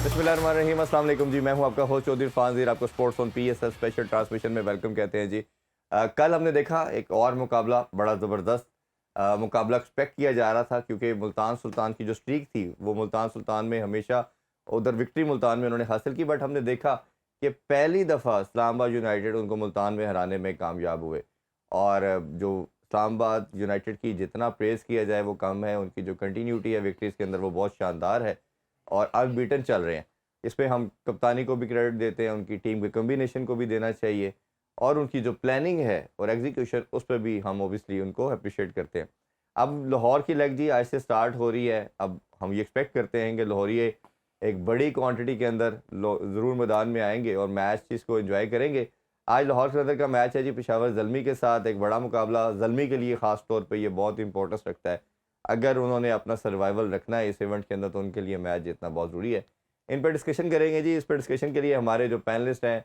बिस्मिल्लाहिर्रहमानिर्रहीम, अस्सलाम वालेकुम जी। मैं हूं आपका होस्ट चौधरी फानज़ीर। आपको sports on PSL special transmission में वेलकम कहते हैं जी। कल हमने देखा एक और मुकाबला, बड़ा ज़बरदस्त मुकाबला एक्सपेक्ट किया जा रहा था, क्योंकि मुल्तान सुल्तान की जो स्ट्रीक थी वो मुल्तान सुल्तान में हमेशा उधर विक्ट्री मुल्तान में उन्होंने हासिल की। बट हमने देखा कि पहली दफ़ा इस्लामाबाद यूनाइटेड उनको मुल्तान में हराने में कामयाब हुए। और जो इस्लामाबाद यूनाइटेड की जितना प्रेज़ किया जाए वो कम है। उनकी जो कंटिन्यूटी है विक्ट्रीज़ के अंदर वो बहुत शानदार है और अनबीटन चल रहे हैं। इस पे हम कप्तानी को भी क्रेडिट देते हैं, उनकी टीम के कॉम्बिनेशन को भी देना चाहिए और उनकी जो प्लानिंग है और एग्जीक्यूशन उस पे भी हम ओबियसली उनको अप्रिशिएट करते हैं। अब लाहौर की लेग जी आज से स्टार्ट हो रही है। अब हम ये एक्सपेक्ट करते हैं कि लाहौरिये एक बड़ी क्वांटिटी के अंदर ज़रूर मैदान में आएंगे और मैच इसको एंजॉय करेंगे। आज लाहौर के अंदर का मैच है जी पेशावर ज़ल्मी के साथ, एक बड़ा मुकाबला ज़ल्मी के लिए ख़ास तौर पे ये बहुत इंपॉर्टेंस रखता है। अगर उन्होंने अपना सर्वाइवल रखना है इस इवेंट के अंदर तो उनके लिए मैच जीतना बहुत ज़रूरी है। इन पर डिस्कशन करेंगे जी। इस पर डिस्कशन के लिए हमारे जो पैनलिस्ट हैं,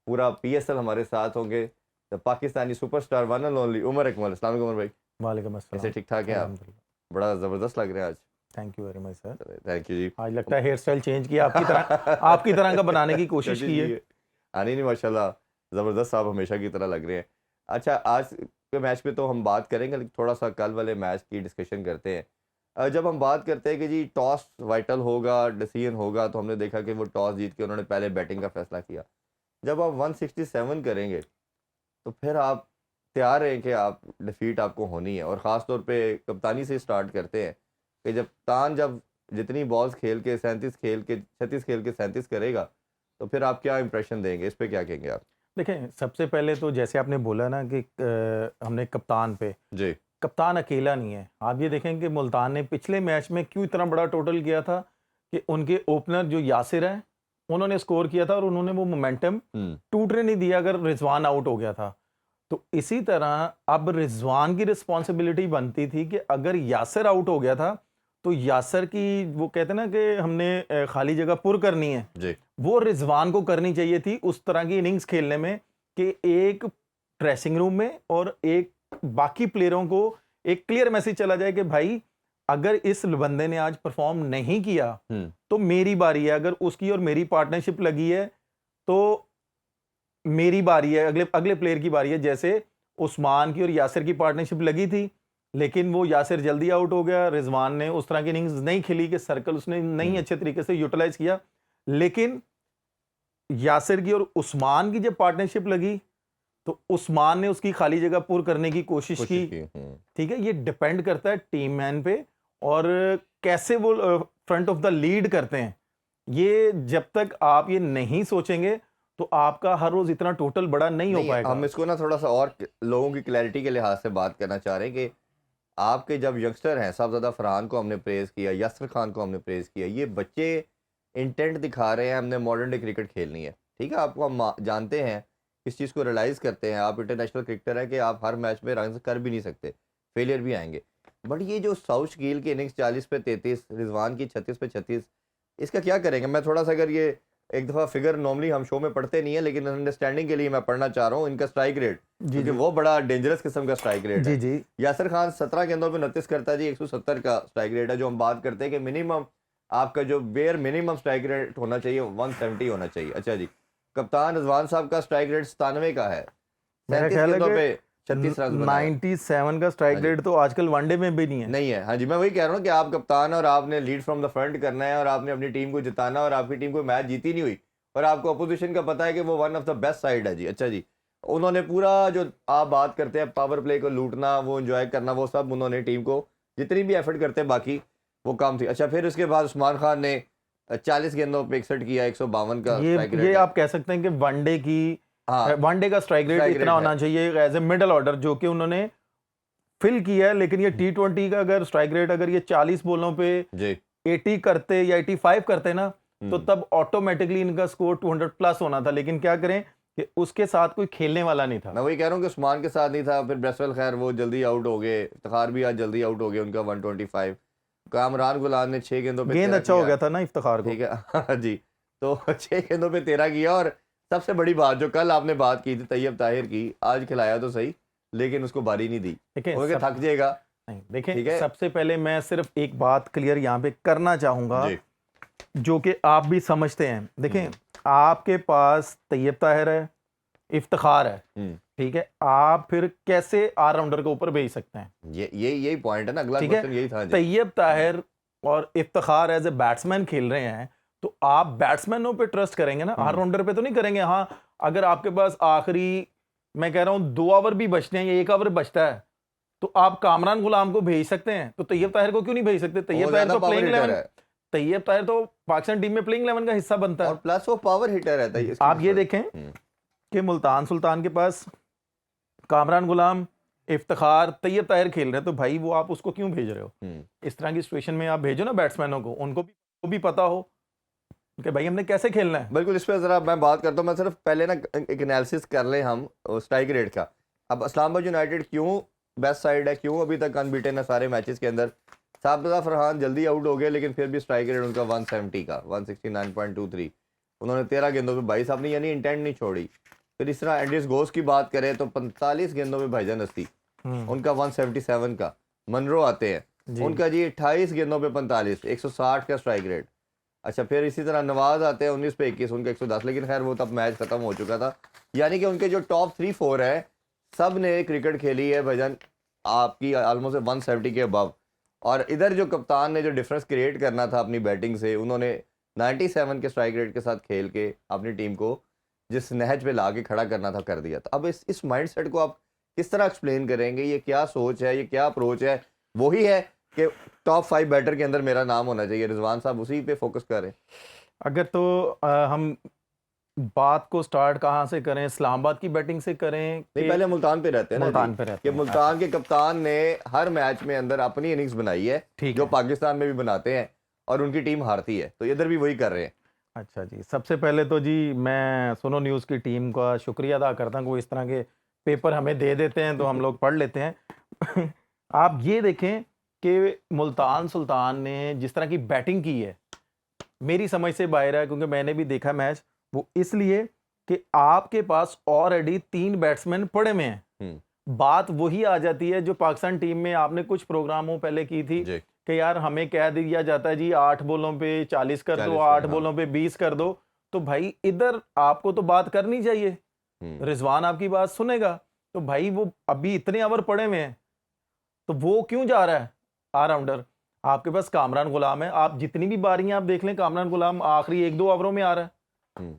पूरा पीएसएल हमारे साथ होंगे। The Pakistani superstar one and only Umar Akmal. अस्सलाम वालेकुम उमर भाई। वालेकुम कैसे अस्सलाम। ठीक ठाक हैं आप? अल्हम्दुलिल्लाह। बड़ा ज़बरदस्त लग रहे हैं आज। Thank you very much sir. Thank you जी। आज लगता है हेयर स्टाइल चेंज किया आपकी तरह का बनाने की कोशिश की है। नहीं नहीं, माशाल्लाह ज़बरदस्त, आप हमेशा की तरह लग रहे हैं। अच्छा, आज के मैच पे तो हम बात करेंगे, लेकिन थोड़ा सा कल वाले मैच की डिस्कशन करते हैं। जब हम बात करते हैं कि जी टॉस वाइटल होगा, डिसीजन होगा, तो हमने देखा कि वो टॉस जीत के उन्होंने पहले बैटिंग का फैसला किया। जब आप 167 करेंगे तो फिर आप तैयार हैं कि आप डिफीट आपको होनी है। और ख़ास तौर पे कप्तानी से स्टार्ट करते हैं कि जब जितनी बॉल्स खेल के 37 खेल के 36 खेल के 37 करेगा तो फिर आप क्या इंप्रेशन देंगे, इस पे क्या कहेंगे आप? देखें, सबसे पहले तो जैसे आपने बोला ना कि हमने कप्तान पे, जी कप्तान अकेला नहीं है। आप ये देखें कि मुल्तान ने पिछले मैच में क्यों इतना बड़ा टोटल किया था कि उनके ओपनर जो यासिर हैं उन्होंने स्कोर किया था और उन्होंने वो मोमेंटम टूटने नहीं दिया अगर रिजवान आउट हो गया था। तो इसी तरह अब रिजवान की रिस्पॉन्सिबिलिटी बनती थी कि अगर यासिर आउट हो गया था तो यासिर की, वो कहते हैं ना कि हमने खाली जगह पुर करनी है, जी वो रिजवान को करनी चाहिए थी उस तरह की इनिंग्स खेलने में कि एक ड्रेसिंग रूम में और एक बाकी प्लेयरों को एक क्लियर मैसेज चला जाए कि भाई अगर इस बंदे ने आज परफॉर्म नहीं किया तो मेरी बारी है। अगर उसकी और मेरी पार्टनरशिप लगी है तो मेरी बारी है, अगले अगले प्लेयर की बारी है। जैसे उस्मान की और यासिर की पार्टनरशिप लगी थी, लेकिन वो यासिर जल्दी आउट हो गया। रिजवान ने उस तरह की इनिंग्स नहीं खेली कि सर्कल उसने नहीं अच्छे तरीके से यूटिलाइज किया। लेकिन यासिर की और उस्मान की जब पार्टनरशिप लगी तो उस्मान ने उसकी खाली जगह पूर करने की कोशिश की। ठीक है, ये डिपेंड करता है टीम मैन पे और कैसे वो फ्रंट ऑफ द लीड करते हैं। ये जब तक आप ये नहीं सोचेंगे तो आपका हर रोज इतना टोटल बड़ा नहीं हो पाएगा। हम इसको ना थोड़ा सा और लोगों की क्लैरिटी के लिहाज से बात करना चाह रहे हैं कि आपके जब यंगस्टर हैं, साहबजादा फरहान को हमने प्रेज़ किया, यासिर खान को हमने प्रेज़ किया, ये बच्चे इंटेंट दिखा रहे हैं हमने मॉडर्न डे क्रिकेट खेलनी है। ठीक है, आपको हम जानते हैं, इस चीज़ को रियलाइज़ करते हैं। आप इंटरनेशनल क्रिकेटर हैं कि आप हर मैच में रन कर भी नहीं सकते, फेलियर भी आएंगे। बट ये जो साउथ शकील की इनिंग्स 40 पे 33, रिजवान की 36 पे 36, इसका क्या करेंगे? मैं थोड़ा सा, अगर ये एक दफ़ा फिगर नॉर्मली हम शो में पढ़ते नहीं है, लेकिन अंडरस्टैंडिंग के लिए मैं पढ़ना चाह रहा हूँ इनका स्ट्राइक रेट, क्योंकि वो बड़ा डेंजरस किस्म का स्ट्राइक रेट जी है। जी यासिर खान 17 गेंदों पे 29 करता है जी, 170 का स्ट्राइक रेट है। जो हम बात करते हैं कि मिनिमम आपका जो बेयर मिनिमम स्ट्राइक रेट होना चाहिए 170 होना चाहिए। अच्छा जी, कप्तान रिजवान साहब का स्ट्राइक रेट 97 का है, मेरा 37 ख्याल है गेंदों पे कि 36 रन बनाए। 97 का हाँ स्ट्राइक जी, रेट तो आजकल वनडे में भी नहीं है। नहीं है। हाँ जी, मैं वही कह रहा हूँ कि आप कप्तान और आपने लीड फ्रॉम द फ्रंट करना है और आपने अपनी टीम को जिताना, और आपकी टीम को मैच जीती नहीं हुई और आपको अपोजिशन का पता है कि वो one of the best side है जी। अच्छा जी, उन्होंने पूरा जो आप बात करते हैं पावर प्ले को लूटना, वो एंजॉय करना, वो सब उन्होंने टीम को जितनी भी एफर्ट करते हैं बाकी वो काम थी। अच्छा, फिर उसके बाद उस्मान खान ने 40 गेंदों पे 61 किया, 152 का स्ट्राइक ये रेट है। आप कह सकते हैं कि वनडे की, हाँ, वनडे का स्ट्राइक रेट स्ट्राइक इतना रेट है होना चाहिए एज ए मिडल ऑर्डर, जो कि उन्होंने फिल किया है। लेकिन ये T20 का अगर स्ट्राइक रेट अगर ये 40 बॉलों पे जी। 80 करते या 85 करते ना तो हम्म, तब ऑटोमेटिकली इनका स्कोर 200 प्लस होना था। लेकिन क्या करें कि उसके साथ कोई खेलने वाला नहीं था। मैं वही कह रहा हूँ कि उस्मान के साथ नहीं था। फिर ब्रेसवेल, खैर वो जल्दी आउट हो गए, इफ्तिखार भी आज जल्दी आउट हो गए, उनका 125। कामरान गुलाम ने 6 गेंदों पे गेंद 13 अच्छा हो किया। गया था ना इफ्तिखार को। ठीक है हाँ जी, तो 6 गेंदों पे 13 किया। और सबसे बड़ी बात जो कल आपने बात की थी तैयब ताहिर की, आज खिलाया तो सही लेकिन उसको बारी नहीं दी, देखें वो सब थक जाएगा। नहीं, ठीक देखें है सबसे पहले मैं सिर्फ एक बात क्लियर यहाँ पे करना चाहूंगा जी। जो कि आप भी समझते हैं। देखें, आपके पास तैयब ताहिर है, इफ्तिखार है, ठीक है, आप फिर कैसे ऑलराउंडर के ऊपर भेज सकते हैं? यही पॉइंट है ना, अगला ठीक है, क्वेश्चन यही था जी। तैयब ताहिर और इफ्तिखार एज ए बैट्समैन खेल रहे हैं, तो आप बैट्समैनों पे ट्रस्ट करेंगे ना, ऑलराउंडर पे तो नहीं करेंगे। हाँ, अगर आपके पास आखिरी, मैं कह रहा हूँ 2 ओवर भी बचते हैं या 1 ओवर बचता है, तो आप कामरान गुलाम को भेज सकते हैं, तो तैयब ताहिर को क्यों नहीं भेज सकते? वो तैयब ताहिर ज्यादा तो पावर प्लेइंग हिटर 11, है तैयब ताहिर तो पाकिस्तान टीम में प्लेइंग 11 का हिस्सा बनता और है। प्लस वो पावर हिटर है। इसकी आप ये difference। देखें कि मुल्तान सुल्तान के पास कामरान गुलाम, इफ्तिखार, तैयब ताहिर खेल रहे हैं, तो भाई वो आप उसको क्यों भेज रहे हो? इस तरह की सिचुएशन में आप भेजो ना बैट्समैनों को, उनको भी पता हो कि भाई हमने कैसे खेलना है। बिल्कुल, इस पे जरा मैं बात करता हूँ। मैं सिर्फ पहले ना एक एनालिसिस कर लें हम स्ट्राइक रेट का। अब इस्लामाबाद यूनाइटेड क्यों बेस्ट साइड है, क्यों अभी तक अनबीटन है सारे मैचेस के अंदर? साबिता फरहान जल्दी आउट हो गए, लेकिन फिर भी स्ट्राइक रेट उनका 170 का 169.23। उन्होंने 13 गेंदों पे 22 अपनी यानी इंटेंट नहीं छोड़ी। फिर इस तरह एंड्रिस घोष की बात करें तो 45 गेंदों में भाईजान 80, उनका 177 का। मनरो आते हैं, उनका जी 28 गेंदों पे 45, 160 का स्ट्राइक रेट। अच्छा, फिर इसी तरह नवाज आते हैं 19 पे 21, उनका 110, लेकिन खैर वो तब मैच खत्म हो चुका था। यानी कि उनके जो टॉप 3-4 है, सब ने क्रिकेट खेली है भाईजान आपकी ऑलमोस्ट 170 के अबव। और इधर जो कप्तान ने जो डिफरेंस क्रिएट करना था अपनी बैटिंग से, उन्होंने 97 के स्ट्राइक रेट के साथ खेल के अपनी टीम को जिस नहज पे ला के खड़ा करना था कर दिया। तो अब इस माइंडसेट को आप किस तरह एक्सप्लेन करेंगे? ये क्या सोच है, ये क्या अप्रोच है? वही है कि टॉप 5 बैटर के अंदर मेरा नाम होना चाहिए, रिजवान साहब उसी पे फोकस करें? अगर तो हम बात को स्टार्ट कहाँ से करें, इस्लामाबाद की बैटिंग से करें नहीं, पहले मुल्तान पे रहते हैं ना मुल्तान जी, पे रहते कि हैं। मुल्तान के कप्तान ने हर मैच में अंदर अपनी इनिंग्स बनाई है, ठीक जो है। पाकिस्तान में भी बनाते हैं, और उनकी टीम हारती है, तो इधर भी वही कर रहे हैं। अच्छा जी, सबसे पहले तो जी मैं सुनो न्यूज़ की टीम का शुक्रिया अदा करता हूँ कि वो इस तरह के पेपर हमें दे देते हैं तो हम लोग पढ़ लेते हैं। आप ये देखें कि मुल्तान सुल्तान ने जिस तरह की बैटिंग की है, मेरी समझ से बाहर है, क्योंकि मैंने भी देखा मैच। वो इसलिए कि आपके पास ऑलरेडी 3 बैट्समैन पड़े हुए हैं। बात वही आ जाती है जो पाकिस्तान टीम में आपने कुछ प्रोग्रामों पहले की थी जी। कि यार हमें कह दिया जाता है जी 8 बॉलों पे 40 कर दो, 40 8 हाँ। बॉलों पे 20 कर दो। तो भाई इधर आपको तो बात करनी चाहिए, रिजवान आपकी बात सुनेगा। तो भाई वो अभी इतने ओवर पड़े हुए हैं, तो वो क्यों जा रहा है ऑलराउंडर? आपके पास कामरान गुलाम है, आप जितनी भी बारियां आप देख लें, कामरान गुलाम आखिरी 1-2 ओवरों में आ रहा है।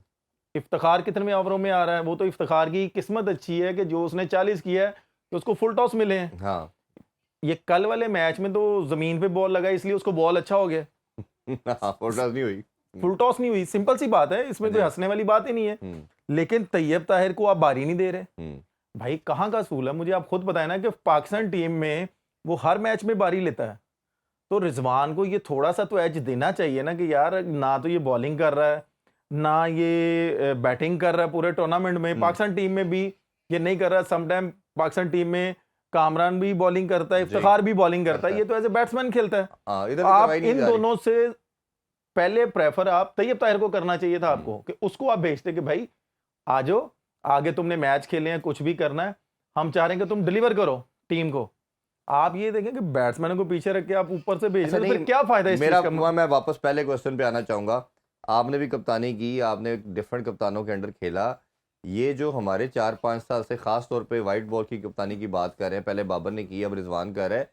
इफ्तिखार कितने ओवरों में आ रहा है? वो तो इफ्तिखार की किस्मत अच्छी है कि जो उसने 40 किया है तो उसको फुल टॉस मिले हैं। हाँ। ये कल वाले मैच में तो जमीन पे बॉल लगा इसलिए उसको बॉल अच्छा हो गया, हाँ, फुल टॉस नहीं हुई। फुल टॉस नहीं हुई। सिंपल सी बात है, इसमें कोई हंसने वाली बात ही नहीं है। लेकिन तैयब ताहिर को आप बारी नहीं दे रहे। भाई कहाँ का असूल है? मुझे आप खुद बताए ना कि पाकिस्तान टीम में वो हर मैच में बारी लेता है, तो रिजवान को ये थोड़ा सा तो एज देना चाहिए ना कि यार ना तो ये बॉलिंग कर रहा है, ना ये बैटिंग कर रहा है पूरे टूर्नामेंट में। पाकिस्तान टीम में भी ये नहीं कर रहा। समटाइम पाकिस्तान टीम में कामरान भी बॉलिंग करता है, इफ्तिखार भी बॉलिंग करता है, ये तो एज ए बैट्समैन खेलता है। इधर आप करवाई नहीं इन जा रही। दोनों से पहले प्रेफर आप तैयब ताहिर को करना चाहिए था आपको, कि उसको आप भेजते कि भाई आ जाओ, आगे तुमने मैच खेले हैं, कुछ भी करना है, हम चाह रहे हैं कि तुम डिलीवर करो टीम को। आप ये देखें कि बैट्समैनों को पीछे रख के आप ऊपर से भेज रहे हो, तो फिर क्या फायदा इस मेरा चीज का? मैं वापस पहले क्वेश्चन पे आना चाहूंगा। आपने भी कप्तानी की, आपने डिफरेंट कप्तानों के अंडर खेला। ये जो हमारे 4-5 साल से खास तौर पे वाइट बॉल की कप्तानी की बात कर रहे हैं, पहले बाबर ने की, अब रिजवान कर रहा है,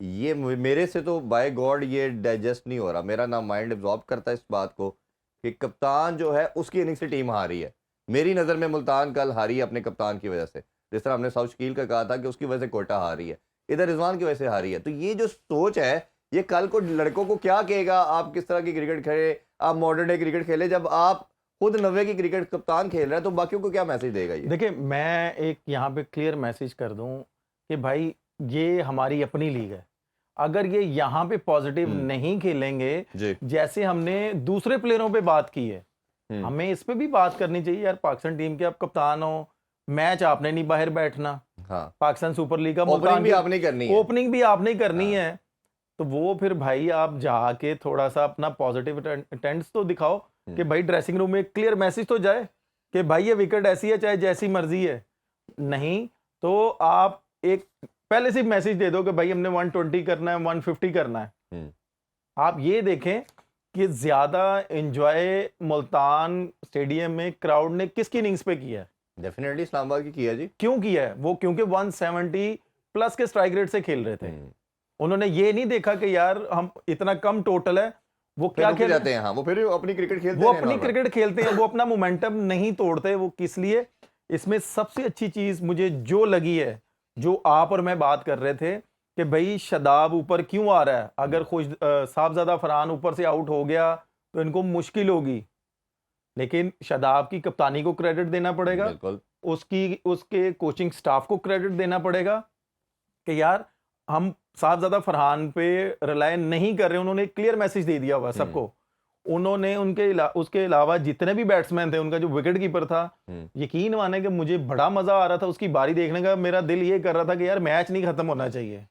ये मेरे से तो बाय गॉड ये डाइजेस्ट नहीं हो रहा। मेरा ना माइंड एब्जॉर्ब करता है इस बात को कि कप्तान जो है उसकी इनिंग से टीम हारी है। मेरी नज़र में मुल्तान कल हारी है अपने कप्तान की वजह से, जिस तरह हमने साउथ शकील का कहा था कि उसकी वजह से कोटा हारी है, इधर रिजवान की वजह से हारी है। तो ये जो सोच है, ये कल को लड़कों को क्या कहेगा? आप किस तरह की क्रिकेट खेले, आप मॉडर्न डे क्रिकेट खेले, जब आप खुद 90 की क्रिकेट कप्तान खेल रहे हैं, तो बाकियों को क्या मैसेज देगा ये? देखिए, मैं एक यहाँ पे क्लियर मैसेज कर दूं कि भाई ये हमारी अपनी लीग है। अगर ये यहाँ पे पॉजिटिव नहीं खेलेंगे, जैसे हमने दूसरे प्लेयरों पे बात की है, हमें इस पे भी बात करनी चाहिए। यार पाकिस्तान टीम के आप कप्तान हो, मैच आपने नहीं बाहर बैठना। हाँ। पाकिस्तान सुपर लीग का ओपनिंग भी आपने करनी है, ओपनिंग भी आपने करनी है। तो वो फिर भाई आप जाके थोड़ा सा अपना पॉजिटिव टेंट्स तो दिखाओ कि भाई ड्रेसिंग रूम में क्लियर मैसेज तो जाए कि भाई ये विकेट ऐसी है चाहे जैसी मर्जी है। नहीं तो आप एक पहले से मैसेज दे दो कि भाई हमने 120 करना है, 150 करना है। आप ये देखें कि ज्यादा एंजॉय मुल्तान स्टेडियम में क्राउड ने किसकी इनिंग्स पे किया है? डेफिनेटली इस्लामाबाद की किया जी। क्यों किया है वो? क्योंकि 170 प्लस के स्ट्राइक रेट से खेल रहे थे। उन्होंने ये नहीं देखा कि यार हम इतना कम टोटल है, वो फिर क्या रुक खेल जाते हैं, हाँ वो फिर अपनी क्रिकेट खेलते वो हैं अपनी normal। क्रिकेट खेलते हैं, वो अपना मोमेंटम नहीं तोड़ते। वो किस लिए? इसमें सबसे अच्छी चीज मुझे जो लगी है, जो आप और मैं बात कर रहे थे कि भाई शादाब ऊपर क्यों आ रहा है, अगर खुश साहबजादा फरहान ऊपर से आउट हो गया तो इनको मुश्किल होगी, लेकिन शादाब की कप्तानी को क्रेडिट देना पड़ेगा, बिल्कुल। उसके कोचिंग स्टाफ को क्रेडिट देना पड़ेगा कि यार हम साहबजादा फरहान पे रिलाय नहीं कर रहे। उन्होंने एक क्लियर मैसेज दे दिया हुआ सबको। उन्होंने उसके अलावा जितने भी बैट्समैन थे, उनका जो विकेट कीपर था, यकीन माने कि मुझे बड़ा मजा आ रहा था उसकी बारी देखने का। मेरा दिल ये कर रहा था कि यार मैच नहीं खत्म होना चाहिए।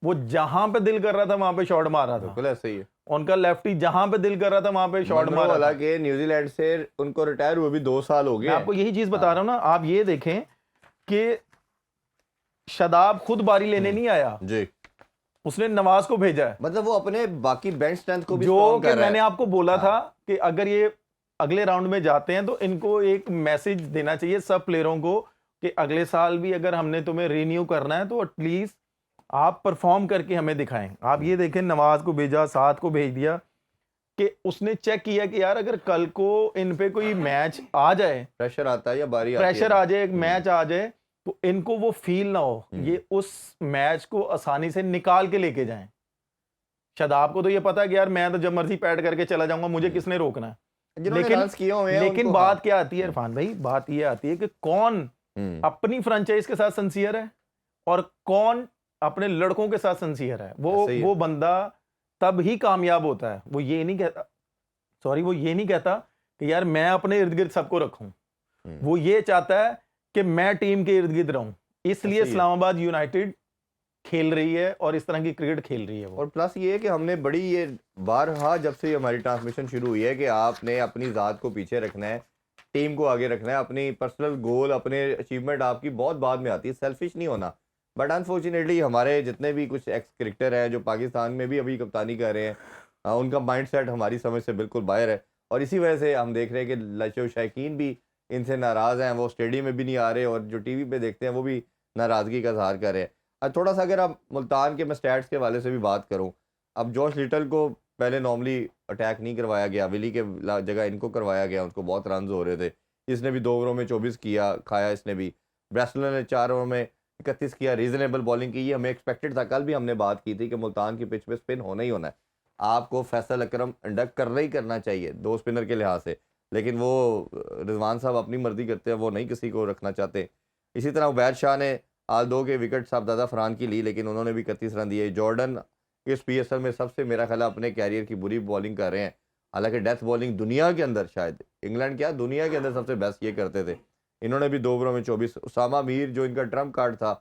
वो जहां पे दिल कर रहा था वहां पे शॉट मार रहा था। बिल्कुल ऐसे ही है। उनका लेफ्टी जहां पे दिल कर रहा था वहां पे शॉट मनरो मार रहा था। हालांकि न्यूजीलैंड से उनको रिटायर हुए भी 2 साल हो गए मैं हैं। आपको यही चीज बता रहा हूं ना, आप ये देखें कि शादाब खुद बारी लेने नहीं आया, जी, उसने नवाज को भेजा है। मतलब वो अपने बाकी बेंच स्ट्रेंथ को भी जो स्ट्रॉन्ग कि कर रहा मैंने है। आपको बोला हाँ। था कि अगर ये अगले राउंड में जाते हैं तो इनको एक मैसेज देना चाहिए सब प्लेयरों को कि अगले साल भी अगर हमने तुम्हें रिन्यू करना है तो एटलीस्ट आप परफॉर्म करके हमें दिखाएं। आप ये देखें, नवाज को भेजा, साथ को भेज दिया कि उसने चेक किया कि यार अगर कल को इन पे कोई मैच आ जाए, प्रेशर आता है या बारी आती है प्रेशर आ जाए, एक मैच आ जाए, तो इनको वो फील ना हो, ये उस मैच को आसानी से निकाल के लेके जाएं। शादाब को तो ये पता है कि यार मैं तो जब मर्जी पैड करके चला जाऊंगा, मुझे किसने रोकना है। जिन्होंने लेकिन रन्स किए हुए हैं लेकिन उनको, बात हाँ। क्या आती है इरफान भाई, बात ये आती है कि कौन अपनी फ्रेंचाइज के साथ सिंसियर है और कौन अपने लड़कों के साथ सिंसियर है। ऐसे ही है। वो बंदा तब ही कामयाब होता है। वो ये नहीं कहता, वो ये नहीं कहता कि यार मैं अपने इर्द गिर्द सबको रखूं। वो ये चाहता है कि मैं टीम के इर्द गिर्द रहूं। इसलिए ऐसे ही है। इस्लामाबाद यूनाइटेड खेल रही है और इस तरह की क्रिकेट खेल रही है वो। और प्लस ये है कि हमने बड़ी ये बारहा जब से हमारी ट्रांसमिशन शुरू हुई है कि आपने अपनी ज़ात को पीछे रखना है, टीम को आगे रखना है, अपनी पर्सनल गोल, अपने अचीवमेंट आपकी बहुत बाद में आती है, सेल्फिश नहीं होना। बट अनफॉर्चुनेटली हमारे जितने भी कुछ एक्स क्रिकेटर हैं जो पाकिस्तान में भी अभी कप्तानी कर रहे हैं, उनका माइंडसेट हमारी समझ से बिल्कुल बाहर है। और इसी वजह से हम देख रहे हैं कि लचो शायकीन भी इनसे नाराज़ हैं, वो स्टेडियम में भी नहीं आ रहे और जो टीवी पे देखते हैं वो भी नाराज़गी का इजहार कर रहे हैं। थोड़ा सा अगर आप मुल्तान के मैं स्टैट्स के वाले से भी बात करूं, अब जॉश लिटल को पहले नॉर्मली अटैक नहीं करवाया गया, विली के जगह इनको करवाया गया, उसको बहुत रन हो रहे थे। इसने भी 2 ओवरों में 24 किया, खाया इसने भी। ब्रेसलर ने 4 ओवर में 31 किया, रीजनेबल बॉलिंग की। ये हमें एक्सपेक्टेड था, कल भी हमने बात की थी कि मुल्तान की पिच पे स्पिन होना ही होना है। आपको फैसल अकरम इंडक्ट करना ही करना चाहिए 2 स्पिनर के लिहाज से, लेकिन वो रिजवान साहब अपनी मर्जी करते हैं, वो नहीं किसी को रखना चाहते। इसी तरह उबैद शाह ने आज 2 के विकेट साहबजादा फरहान की ली, लेकिन उन्होंने भी 31 रन दिए। जॉर्डन इस पीएसएल में सबसे मेरा ख्याल अपने कैरियर की बुरी बॉलिंग कर रहे हैं। हालांकि डेथ बॉलिंग दुनिया के अंदर, शायद इंग्लैंड क्या दुनिया के अंदर सबसे बेस्ट ये करते थे। इन्होंने भी 2 ओवरों में 24। उसामा मीर जो इनका ट्रम्प कार्ड था,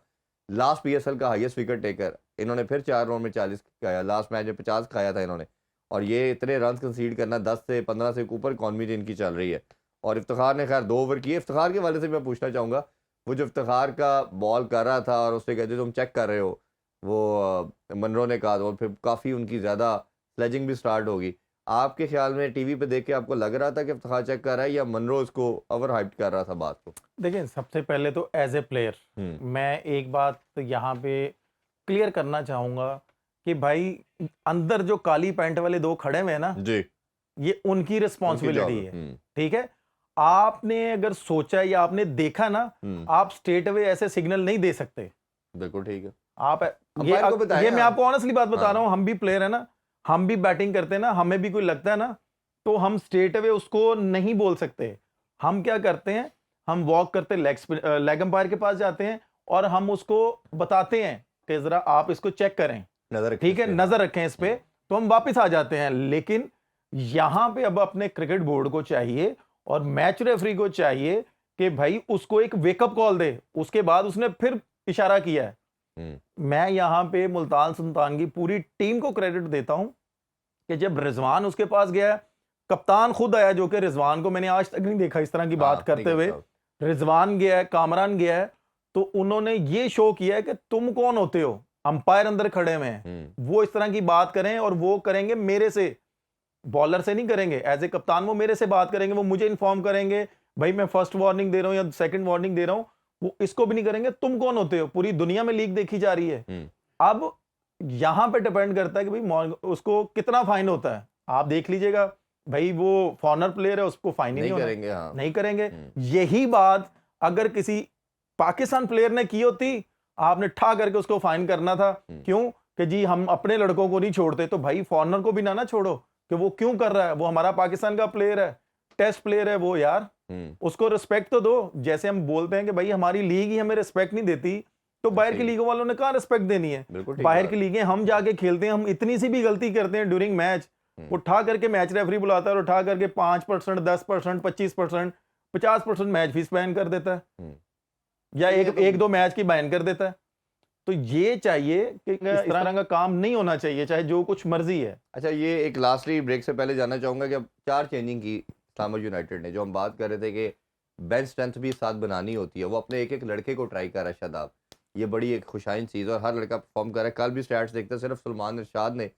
लास्ट पीएसएल का हाईएस्ट विकेट टेकर, इन्होंने फिर 4 ओवर में 40 खाया। लास्ट मैच में 50 खाया था इन्होंने। और ये इतने रन कंसीड करना, 10 से 15 से ऊपर इकॉनमी इनकी चल रही है। और इफ्तिखार ने खैर 2 ओवर किए। इफ्तिखार के वाले से मैं पूछना चाहूँगा, वो जो इफ्तिखार का बॉल कर रहा था और उससे कहते तुम चेक कर रहे हो, वो मनरो ने कहा, और फिर काफ़ी उनकी ज़्यादा स्लेजिंग भी स्टार्ट होगी। आपके ख्याल में टीवी पे देख के आपको लग रहा था कि इफ्तिखार चेक कर रहा है या मनरो इसको ओवर हाइप कर रहा था बात को? देखिए, सबसे पहले तो एज ए प्लेयर मैं एक बात यहाँ पे क्लियर करना चाहूंगा कि भाई अंदर जो काली पैंट वाले 2 खड़े हुए हैं ना जी, ये उनकी रिस्पॉन्सिबिलिटी उनकी है। ठीक है, आपने अगर सोचा या आपने देखा ना, आप स्ट्रेट अवे ऐसे सिग्नल नहीं दे सकते। बिल्कुल ठीक है। आप अंपायर को बताएं ये मैं आप। आपको ऑनेस्टली बात बता हाँ। रहा हूं, हम भी प्लेयर है ना, हम भी बैटिंग करते हैं ना, हमें भी कोई लगता है ना तो हम स्ट्रेट अवे उसको नहीं बोल सकते। हम क्या करते हैं, हम वॉक करते लेग अंपायर के पास जाते हैं और हम उसको बताते हैं कि जरा आप इसको चेक करें, नजर ठीक है, नजर रखें इस पे, तो हम वापस आ जाते हैं। लेकिन यहां पे अब अपने क्रिकेट बोर्ड को चाहिए और मैच रेफरी को चाहिए कि भाई उसको एक वेकअप कॉल दे। उसके बाद उसने फिर इशारा किया है। मैं यहां पे मुल्तान सुल्तान की पूरी टीम को क्रेडिट देता हूं कि जब रिजवान उसके पास गया, कप्तान खुद आया, जो कि रिजवान को मैंने आज तक नहीं देखा इस तरह की बात करते हुए। रिजवान गया है, कामरान गया है, तो उन्होंने ये शो किया है कि तुम कौन होते हो, अंपायर अंदर खड़े हुए हैं, वो इस तरह की बात करें और वो करेंगे मेरे से। बॉलर से नहीं करेंगे, एज ए कप्तान वो मेरे से बात करेंगे, वो मुझे इन्फॉर्म करेंगे, भाई मैं फर्स्ट वार्निंग दे रहा हूँ या सेकंड वार्निंग दे रहा हूँ। वो इसको भी नहीं करेंगे, तुम कौन होते हो? पूरी दुनिया में लीग देखी जा रही है। अब यहाँ पे डिपेंड करता है कि भाई उसको कितना फाइन होता है। आप देख लीजिएगा, भाई वो फॉरनर प्लेयर है, उसको फाइन ही नहीं होना, करेंगे, हाँ। नहीं करेंगे। यही बात अगर किसी पाकिस्तान प्लेयर ने की होती, आपने ठा करके उसको फाइन करना था। क्यों? कि जी हम अपने लड़कों को नहीं छोड़ते, तो भाई फॉरनर को भी ना छोड़ो कि वो क्यों कर रहा है, वो हमारा पाकिस्तान का प्लेयर है, टेस्ट प्लेयर है वो यार, उसको रिस्पेक्ट तो दो। जैसे हम बोलते हैं कि भाई हमारी लीग ही हमें रिस्पेक्ट नहीं देती, तो बाहर की लीगों वालों ने कहाँ रिस्पेक्ट देनी है? बाहर की लीगें हम जाके खेलते हैं, हम इतनी सी भी गलती करते हैं ड्यूरिंग मैच, उठा करके मैच रेफरी बुलाता है और उठा करके 5%, 10%, 25%, 50% मैच फीस बैन कर देता है, या एक दो मैच की बैन कर देता है। तो ये चाहिए कि इस तरह का काम नहीं होना चाहिए, चाहे जो कुछ मर्जी है। अच्छा, ये एक लास्टली ब्रेक से पहले जानना चाहूंगा कि अब 4 चेंजिंग की इस्लामाबाद यूनाइटेड ने, जो हम बात कर रहे थे कि बेंच स्ट्रेंथ भी साथ बनानी होती है, वो अपने एक एक लड़के को ट्राई कर रहा है शादाब। ये बड़ी एक खुशाइन चीज़ है और हर लड़का परफॉर्म कर रहा है। कल भी स्टैट्स देखते हैं, सिर्फ सलमान इरशाद ने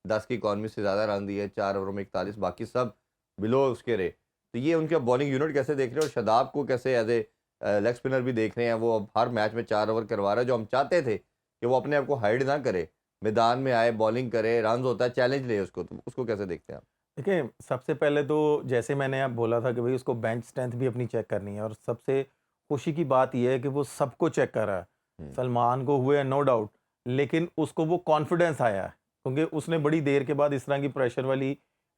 10 की इकॉनमी से ज़्यादा रन दिए, 4 ओवर में 41, बाकी सब बिलो उसके रहे। तो ये उनका बॉलिंग यूनिट कैसे देख रहे हो? और शादाब को कैसे एज ए लेग स्पिनर भी देख रहे हैं? वो अब हर मैच में 4 ओवर करवा रहा है, जो हम चाहते थे कि वो अपने आप को हाइड ना करे, मैदान में आए, बॉलिंग करे, रन होता है, चैलेंज ले उसको। तो उसको कैसे देखते हैं आप? देखिए, सबसे पहले तो जैसे मैंने आप बोला था कि भाई उसको बेंच स्ट्रेंथ भी अपनी चेक करनी है, और सबसे खुशी की बात यह है कि वो सबको चेक कर रहा है। सलमान को हुए नो डाउट, लेकिन उसको वो कॉन्फिडेंस आया है, क्योंकि उसने बड़ी देर के बाद इस तरह की प्रेशर वाली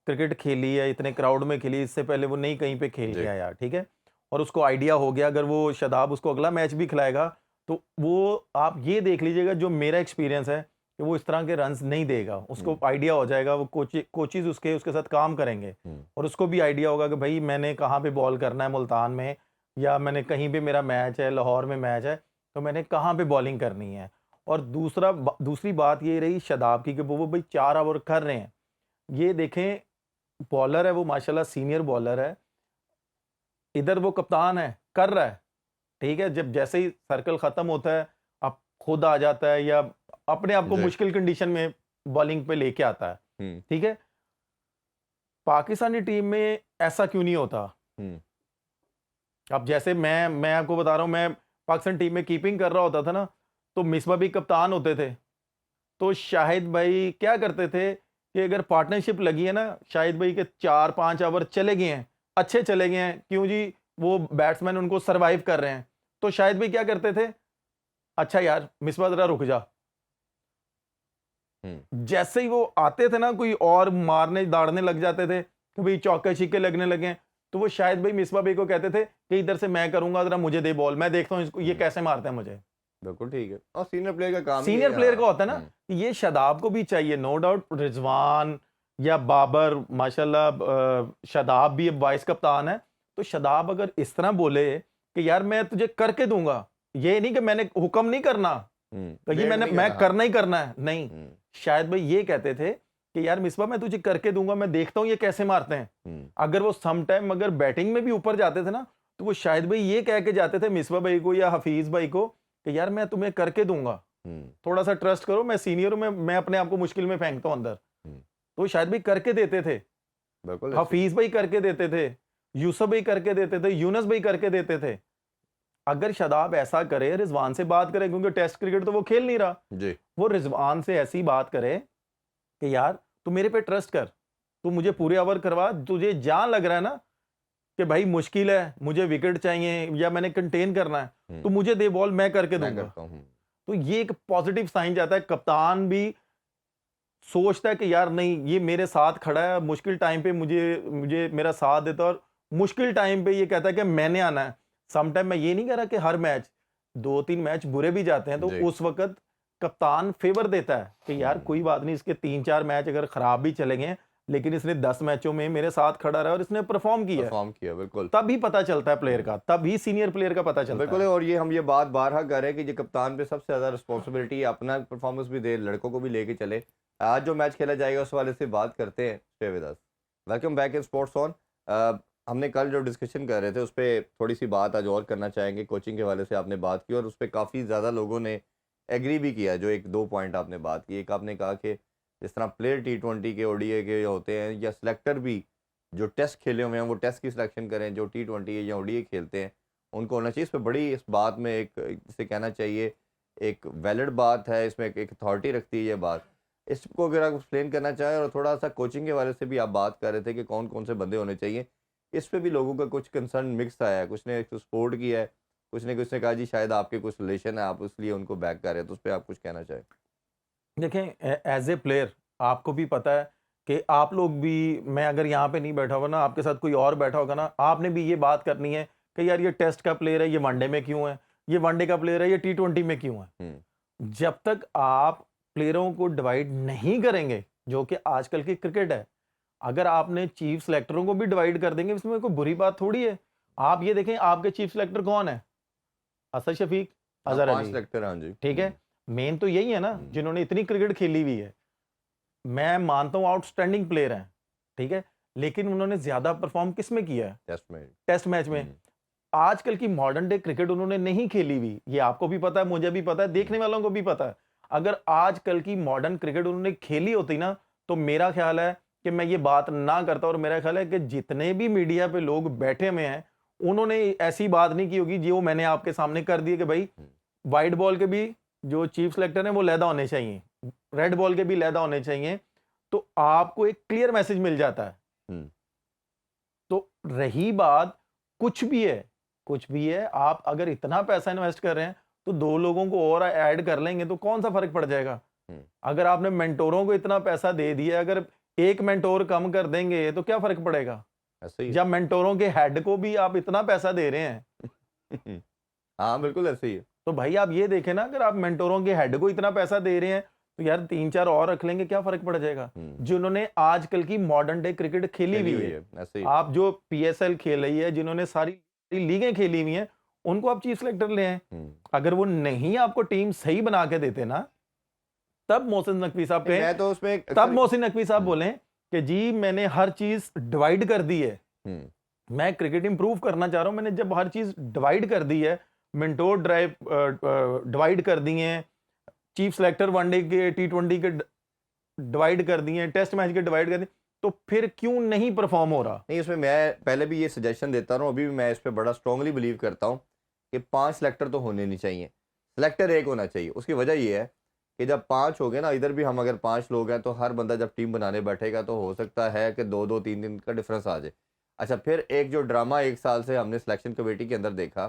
क्रिकेट खेली है, इतने क्राउड में खेली, इससे पहले वो नहीं कहीं पे खेल गया यार, ठीक है। और उसको आइडिया हो गया, अगर वो शादाब उसको अगला मैच भी खिलाएगा, तो वो आप ये देख लीजिएगा, जो मेरा एक्सपीरियंस है कि वो इस तरह के रन्स नहीं देगा। उसको आइडिया हो जाएगा, वो कोचेज उसके साथ काम करेंगे, और उसको भी आइडिया होगा कि भाई मैंने कहाँ पे बॉल करना है मुल्तान में, या मैंने कहीं पे मेरा मैच है, लाहौर में मैच है, तो मैंने कहाँ पे बॉलिंग करनी है। और दूसरी बात ये रही शादाब की कि वो भाई 4 ओवर कर रहे हैं। ये देखें, बॉलर है वो, माशाल्लाह सीनियर बॉलर है, इधर वो कप्तान है, कर रहा है, ठीक है। जब जैसे ही सर्कल खत्म होता है, अब खुद आ जाता है या अपने आप को मुश्किल कंडीशन में बॉलिंग पे लेके आता है, ठीक है। पाकिस्तानी टीम में ऐसा क्यों नहीं होता? अब जैसे मैं आपको बता रहा हूं, मैं पाकिस्तान टीम में कीपिंग कर रहा होता था ना, तो मिसबा भी कप्तान होते थे, तो शाहिद भाई क्या करते थे कि अगर पार्टनरशिप लगी है ना, शाहिद भाई के 4-5 ओवर चले गए हैं, अच्छे चले गए हैं, क्यों जी, वो बैट्समैन उनको सरवाइव कर रहे हैं, तो शाहिद भाई क्या करते थे, अच्छा यार मिसबा जरा रुक जा। जैसे ही वो आते थे ना, कोई और मारने दाड़ने लग जाते थे कि भाई चौके छिक्के लगने लगे, तो वो शायद भाई मिसबा भाई को कहते थे कि इधर से मैं करूंगा, जरा मुझे दे बॉल, मैं देखता हूँ इसको, ये कैसे मारते हैं मुझे। बिल्कुल ठीक है, और सीनियर प्लेयर का काम सीनियर प्लेयर का होता है ना, ये शादाब को भी चाहिए, नो डाउट। रिजवान या बाबर, माशाल्लाह शादाब भी अब वाइस कप्तान है, तो शादाब अगर इस तरह बोले कि यार मैं तुझे करके दूंगा, ये नहीं कि मैंने हुक्म नहीं करना, तो ये मैं करना ही करना है, नहीं। शायद भाई ये कहते थे कि यार मिसबा मैं तुझे करके दूंगा, मैं देखता हूं ये कैसे मारते हैं। अगर वो सम टाइम अगर बैटिंग में भी ऊपर जाते थे ना, तो वो शायद भाई ये कह के जाते थे मिसबा भाई को या हफीज भाई को कि यार मैं तुम्हें करके दूंगा, थोड़ा सा ट्रस्ट करो, मैं सीनियर हूं, मैं अपने आप को मुश्किल में फेंकता हूं अंदर। तो शायद भाई करके देते थे, हफीज भाई करके देते थे, यूसुफ भाई करके देते थे, यूनस भाई करके देते थे। अगर शादाब ऐसा करे, रिजवान से बात करे, क्योंकि टेस्ट क्रिकेट तो वो खेल नहीं रहा जी, वो रिजवान से ऐसी बात करे कि यार तू मेरे पे ट्रस्ट कर, तू मुझे पूरे ओवर करवा, तुझे जहां लग रहा है ना कि भाई मुश्किल है, मुझे विकेट चाहिए या मैंने कंटेन करना है, तो मुझे दे बॉल, मैं करके दूंगा। तो ये एक पॉजिटिव साइन जाता है, कप्तान भी सोचता है कि यार नहीं, ये मेरे साथ खड़ा है, मुश्किल टाइम पे मुझे मेरा साथ देता है, और मुश्किल टाइम पे ये कहता है कि मैंने आना है। समटाइम मैं ये नहीं कह रहा कि हर मैच, 2-3 मैच बुरे भी जाते हैं, तो उस वक्त कप्तान फेवर देता है कि यार कोई बात नहीं, इसके 3-4 मैच अगर खराब भी चले गए, लेकिन इसने 10 मैचों में मेरे साथ खड़ा रहा और इसने परफॉर्म किया, बिल्कुल। तभी पता चलता है प्लेयर का, तभी सीनियर प्लेयर का पता चलता बिल्कुल है। और ये हम ये बात बारहा कर रहे हैं कि जो कप्तान पे सबसे ज्यादा रिस्पॉन्सिबिलिटी, अपना परफॉर्मेंस भी दे, लड़कों को भी लेके चले। आज जो मैच खेला जाएगा उस वाले से बात करते हैं। Stay with us, welcome back in sports on. हमने कल जो डिस्कशन कर रहे थे उस पर थोड़ी सी बात आज और करना चाहेंगे। कोचिंग के हवाले से आपने बात की और उस पर काफ़ी ज़्यादा लोगों ने एग्री भी किया। जो 1-2 पॉइंट आपने बात की, एक आपने कहा कि जिस तरह प्लेयर T20 के ओडीआई के होते हैं, या सिलेक्टर भी जो टेस्ट खेले हुए हैं वो टेस्ट की सिलेक्शन करें, जो T20 या ओडीआई खेलते हैं उनको होना चाहिए। इस पे बड़ी इस बात में एक जिसे कहना चाहिए एक वैलिड बात है, इसमें एक अथॉरिटी रखती है ये बात। इसको अगर आप एक्सप्लेन करना चाहें, और थोड़ा सा कोचिंग के वाले से भी आप बात कर रहे थे कि कौन कौन से बंदे होने चाहिए, इस पे भी लोगों का कुछ कंसर्न मिक्स आया है। कुछ ने सपोर्ट किया है, कुछ ने कहा जी शायद आपके कुछ रिलेशन है, आप इसलिए उनको बैक कर रहे हैं, तो उस पर आप कुछ कहना चाहें। देखें, एज ए प्लेयर आपको भी पता है कि आप लोग भी, मैं अगर यहाँ पे नहीं बैठा हुआ ना, आपके साथ कोई और बैठा होगा ना, आपने भी ये बात करनी है कि यार ये टेस्ट का प्लेयर है, ये वनडे में क्यों है, ये वनडे का प्लेयर है, ये T20 में क्यों है। जब तक आप प्लेयरों को डिवाइड नहीं करेंगे, जो कि आजकल की क्रिकेट है, अगर आपने चीफ सेलेक्टरों को भी डिवाइड कर देंगे, इसमें कोई बुरी बात थोड़ी है। आप ये देखें, आपके चीफ सेलेक्टर कौन है? असद शफीक, अजहर 5 अली, सिलेक्टर, हाँ जी। ठीक है। मेन तो यही है ना, जिन्होंने इतनी क्रिकेट खेली हुई है। मैं मानता हूं आउटस्टैंडिंग प्लेयर हैं, ठीक है, लेकिन उन्होंने ज्यादा परफॉर्म किस में किया है? टेस्ट मैच में। आजकल की मॉडर्न डे क्रिकेट उन्होंने नहीं खेली हुई, ये आपको भी पता है, मुझे भी पता है, देखने वालों को भी पता है। अगर आजकल की मॉडर्न क्रिकेट उन्होंने खेली होती ना, तो मेरा ख्याल है कि मैं ये बात ना करता, और मेरा ख्याल है कि जितने भी मीडिया पे लोग बैठे हुए हैं, उन्होंने ऐसी बात नहीं की होगी जो मैंने आपके सामने कर दी है कि भाई वाइट बॉल के भी जो चीफ सेलेक्टर हैं वो लैदा होने चाहिए, रेड बॉल के भी लैदा होने चाहिए, तो आपको एक क्लियर मैसेज मिल जाता है। तो रही बात कुछ भी है, आप अगर इतना पैसा इन्वेस्ट कर रहे हैं तो 2 लोगों को और ऐड कर लेंगे तो कौन सा फर्क पड़ जाएगा। अगर आपने मेंटोरों को इतना पैसा दे दिया, अगर एक मेंटोर कम कर देंगे तो क्या फर्क पड़ेगा? ऐसे ही या मेंटोरों के हेड को भी आप इतना पैसा दे रहे हैं हाँ बिल्कुल ऐसे ही है। तो भाई आप ये देखें ना, अगर आप मेंटोरों के हेड को इतना पैसा दे रहे हैं तो यार 3-4 और रख लेंगे, क्या फर्क पड़ जाएगा? जिन्होंने आजकल की मॉडर्न डे क्रिकेट खेली हुई है, ऐसे ही। आप जो PSL खेल रही है, जिन्होंने सारी लीगें खेली हुई हैं, उनको आप चीफ सेलेक्टर ले आए। अगर वो नहीं आपको टीम सही बना के देते ना, तब मोहसिन नकवी साहब कहें, मैं तो उसमें तब मोहसिन नकवी साहब बोलें कि जी मैंने हर चीज डिवाइड कर दी है, मैं क्रिकेट इंप्रूव करना चाह रहा हूं, मैंने जब हर चीज डिवाइड कर दी है, मेंटोर ड्राइव डिवाइड कर दिए हैं, चीफ सेलेक्टर वनडे के T20 के डिवाइड कर दिए हैं, टेस्ट मैच के डिवाइड कर दिए, तो फिर क्यों नहीं परफॉर्म हो रहा? नहीं, उसमें मैं पहले भी ये सजेशन देता रहा हूँ, अभी भी मैं इस पे बड़ा स्ट्रांगली बिलीव करता हूँ कि 5 सिलेक्टर तो होने नहीं चाहिए, सिलेक्टर एक होना चाहिए। उसकी वजह ये है कि जब 5 हो गए ना, इधर भी हम अगर 5 लोग हैं, तो हर बंदा जब टीम बनाने बैठेगा तो हो सकता है कि 2-2 3-3 का डिफरेंस आ जाए। अच्छा, फिर एक जो ड्रामा 1 साल से हमने सिलेक्शन कमेटी के अंदर देखा,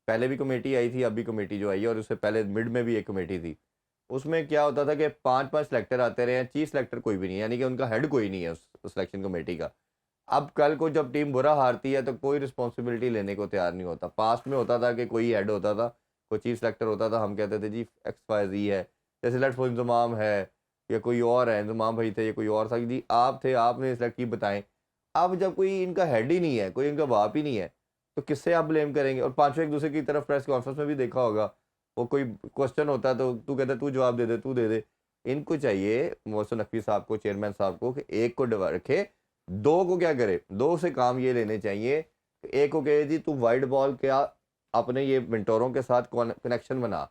पहले भी कमेटी आई थी, अभी कमेटी जो आई है, और उससे पहले मिड में भी एक कमेटी थी, उसमें क्या होता था कि 5-5 सिलेक्टर आते रहे हैं, चीफ सिलेक्टर कोई भी नहीं है, यानी कि उनका हेड कोई नहीं है उस सिलेक्शन कमेटी का। अब कल को जब टीम बुरा हारती है तो कोई रिस्पॉन्सिबिलिटी लेने को तैयार नहीं होता। पास्ट में होता था कि कोई हेड होता था, कोई चीफ सेलेक्टर होता था, हम कहते थे जी XYZ है, जैसे लेट्स सपोज इंतमाम है, या कोई और है, इंतमाम भाई थे या कोई और था, जी आप थे, आपने सिलेक्ट की, बताएं। अब जब कोई इनका हेड ही नहीं है, कोई इनका बाप ही नहीं है, तो किससे आप ब्लेम करेंगे? और पांचों एक दूसरे की तरफ प्रेस कॉन्फ्रेंस में भी देखा होगा, वो कोई क्वेश्चन होता है तो तू कहता है तू जवाब दे दे, तू दे दे। इनको चाहिए मोहसिन नकवी साहब को, चेयरमैन साहब को, कि एक को डिवाइड रखे, 2 को क्या करे, 2 से काम ये लेने चाहिए। एक को कहे जी तू वाइड बॉल क्या अपने ये मेंटोरों के साथ कनेक्शन बना,